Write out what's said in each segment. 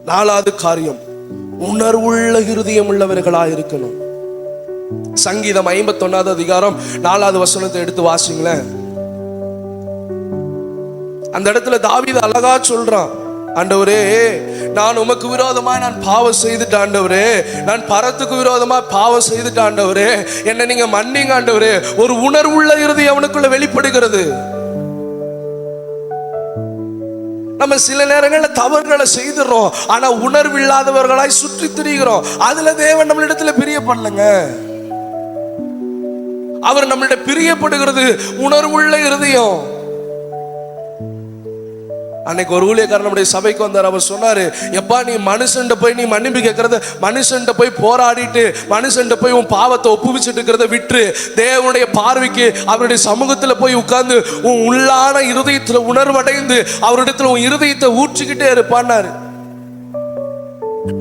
4வது காரியம், உணர்வுள்ள இருதயம் உள்ளவர்களாக இருக்கணும். சங்கீதம் 51வது அதிகாரம் 4வது வசனத்தை எடுத்து வாசிங்களேன். அந்த இடத்துல தாவீது அழகா சொல்றான், ஆண்டவரே, நான் உமக்கு விரோதமாய் நான் பாவம் செய்துட்டேன் ஆண்டவரே, நான் பரத்துக்கு விரோதமா பாவம் செய்துட்டேன் ஆண்டவரே, என்ன நீங்க மன்னிங்க ஆண்டவரே. ஒரு உணர்வுள்ள இருதயம் அவனுக்குள்ள வெளிப்படுகிறது. நம்ம சில நேரங்களில் தவறுகளை செய்துறோம், ஆனா உணர்வு இல்லாதவர்களாய் சுற்றி திரிகிறோம். அதுல தேவன் நம்மளிடத்துல பிரியப்படலங்க. அவர் நம்மளிட பிரியப்படுகிறது உணர்வுள்ள இருதயம். அன்னைக்கு ஒரு ஊழியக்காரர் நம்முடைய சபைக்கு வந்தார். அவர் சொன்னாரு, எப்பா நீ மனுஷன்ட்ட போய் நீ மன்னிப்பு கேட்கறத, மனுஷன்ட்ட போய் போராடிட்டு மனுஷன்ட்ட போய் உன் பாவத்தை ஒப்புவிச்சுட்டு இருக்கிறத விட்டு தேவனுடைய பார்வைக்கு அவருடைய சமூகத்துல போய் உட்கார்ந்து உன் உள்ளான இருதயத்துல உணர்வடைந்து அவரிடத்துல உன் இருதயத்தை ஊற்றிக்கிட்டே இருப்பான்னாரு.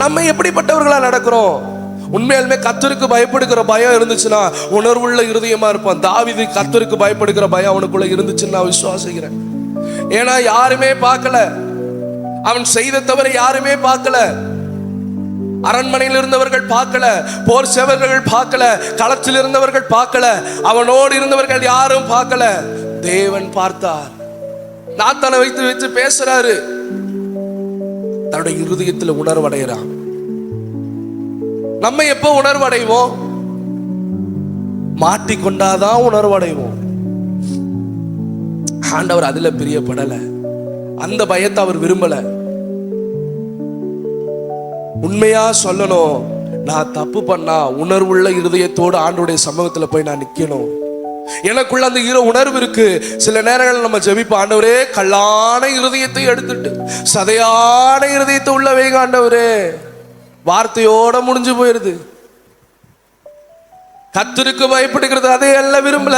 நம்ம எப்படிப்பட்டவர்களா நடக்கிறோம்? உண்மையாலுமே கர்த்தருக்கு பயப்படுகிற பயம் இருந்துச்சுன்னா உணர்வுள்ள இருதயமா இருப்பான். தாவீது கர்த்தருக்கு பயப்படுகிற பயம் அவனுக்குள்ள இருந்துச்சுன்னு நான் விசுவாசிக்கிறேன். ஏன்னா யாருமே பார்க்கல, அவன் செய்த தவிர யாருமே பார்க்கல. அரண்மனையில் இருந்தவர்கள் பார்க்கல, போர் சேவர்கள் பார்க்கல, களத்தில் இருந்தவர்கள் பார்க்கல, அவனோடு இருந்தவர்கள் யாரும் பார்க்கல. தேவன் பார்த்தார். நாத்தானை வைத்து வச்சு பேசுறாரு. தன்னுடைய இருதயத்தில் உணர்வடைகிறான். நம்ம எப்போ உணர்வடைவோம்? மாட்டிக்கொண்டாதான் உணர்வடைவோம். ஆண்டவர் அதுல பிரியப்படல, அந்த பயத்தை அவர் விரும்பல. உண்மையா சொல்லணும், நான் தப்பு பண்ணா உணர்வுள்ள இருதயத்தோடு ஆண்டவருடைய சமூகத்துல போய் நான் நிக்கணும். எனக்குள்ள அந்த உணர்வு இருக்கு. சில நேரங்கள் நம்ம ஜெபிப்போம், ஆண்டவரே கல்லான இருதயத்தை எடுத்துட்டு சதையான இருதயத்தை உள்ள வைங்க ஆண்டவரே. வார்த்தையோட முடிஞ்சு போயிருது. கர்த்தருக்கு பயப்படுகிறது அதே அல்ல விரும்பல.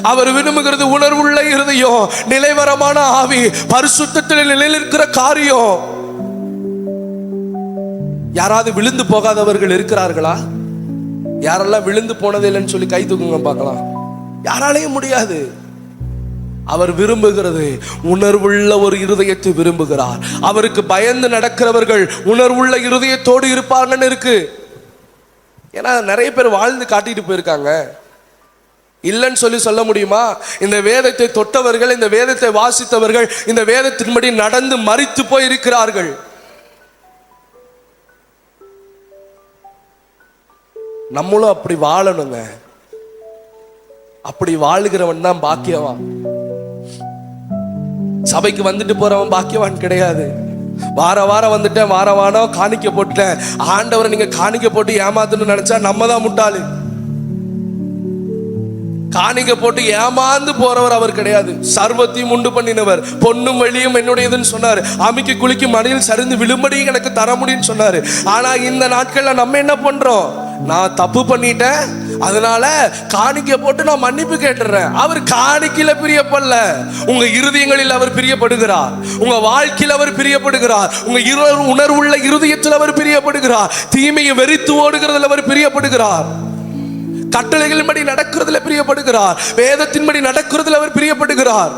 அவர் விரும்புகிறது உணர்வுள்ள இருதயம், நிலைவரமான ஆவி, பரிசுத்தத்தில் நிலைநிற்கிற காரியம். யாராவது விழுந்து போகாதவர்கள் இருக்கிறார்களா? யாரெல்லாம் விழுந்து போனதே இல்லைன்னு சொல்லி கை தூக்குங்க பார்க்கலாம். யாராலையும் முடியாது. அவர் விரும்புகிறது உணர்வுள்ள ஒரு இருதயத்தை விரும்புகிறார். அவருக்கு பயந்து நடக்கிறவர்கள் உணர்வுள்ள இருதயத்தோடு இருப்பாங்கன்னு இருக்கு. ஏன்னா நிறைய பேர் வாழ்ந்து காட்டிட்டு போயிருக்காங்க. இல்லைன்னு சொல்லி சொல்ல முடியுமா? இந்த வேதத்தை தொட்டவர்கள், இந்த வேதத்தை வாசித்தவர்கள், இந்த வேதத்தின்படி நடந்து மரித்து போய் இருக்கிறார்கள். நம்மளும் அப்படி வாழணுங்க. அப்படி வாழுகிறவன் தான் பாக்கியவான். சபைக்கு வந்துட்டு போறவன் பாக்கியவான் கிடையாது. வாரம் வந்துட்டேன், வாரம் காணிக்க போட்டுட்டேன், ஆண்டவரை நீங்க காணிக்க போட்டு ஏமாத்தணும்னு நினைச்சா நம்ம தான் முட்டாளு. காணிக்க போட்டு ஏமாந்து போறவர் அவர் கிடையாது. சர்வத்தையும் உண்டு பண்ணினவர், பொன்னும் வெளியும் என்னுடையதுன்னு சொன்னாரு. அமிக்கு குளிக்கு மடியில் சரிந்து விழும்படியும் எனக்கு தர முடியும்னு சொன்னாரு. ஆனா இந்த நாட்கள்ல நம்ம என்ன பண்றோம்? நான் தப்பு பண்ணிட்டேன், அதனால காணிக்க போட்டு நான் மன்னிப்பு கேட்டுறேன். அவர் காணிக்கையில பிரியப்படல, உங்க இருதயங்களில் அவர் பிரியப்படுகிறார். உங்க வாழ்க்கையில் அவர் பிரியப்படுகிறார். உங்க உணர்வுள்ள இருதயத்தில் அவர் பிரியப்படுகிறார். தீமையை வெறித்து ஓடுகிறதுல அவர் பிரியப்படுகிறார். கட்டளைகளின்படி நடக்கிறதுல பிரியப்படுகிறார். வேதத்தின்படி நடக்கிறதுல அவர் பிரியப்படுகிறார்.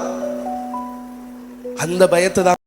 அந்த பயத்தை தான்